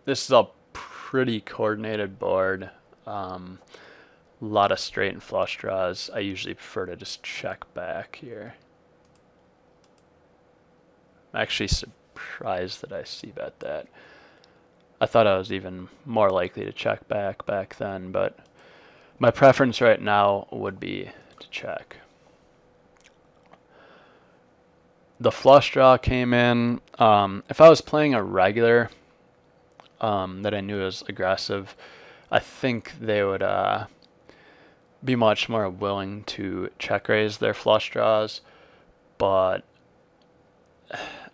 This is a pretty coordinated board. A lot of straight and flush draws. I usually prefer to just check back here. I'm actually surprised that I c-bet that. I thought I was even more likely to check back then, but my preference right now would be to check. The flush draw came in. If I was playing a regular that I knew was aggressive, I think they would be much more willing to check raise their flush draws, but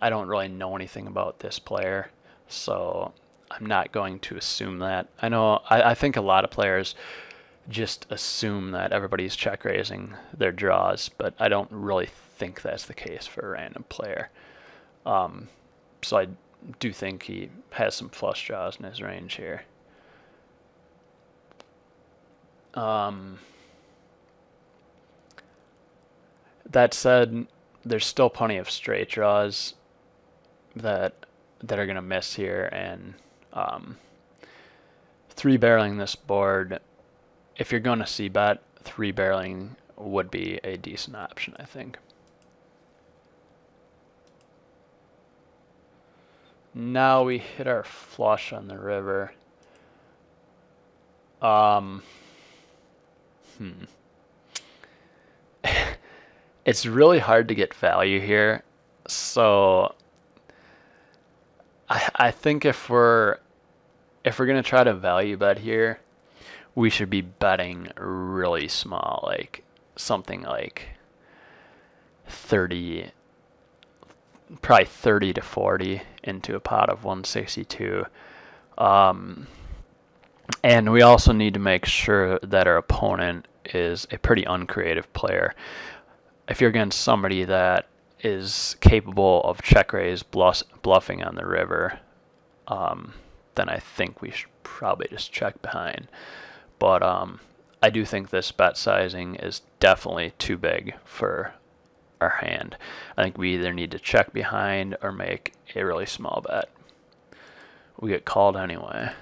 I don't really know anything about this player, so I'm not going to assume that. I think a lot of players just assume that everybody's check raising their draws, but I don't really think that's the case for a random player. So I do think he has some flush draws in his range here. That said, there's still plenty of straight draws that are going to miss here, and three barreling this board, if you're going to c-bet, three barreling would be a decent option, I think. Now we hit our flush on the river. It's really hard to get value here, so I think if we're gonna try to value bet here, we should be betting really small, like something like 30, probably 30 to 40 into a pot of 162. And we also need to make sure that our opponent is a pretty uncreative player. If you're against somebody that is capable of check raise bluffing on the river, then I think we should probably just check behind. But I do think this bet sizing is definitely too big for our hand. I think we either need to check behind or make a really small bet. We get called anyway.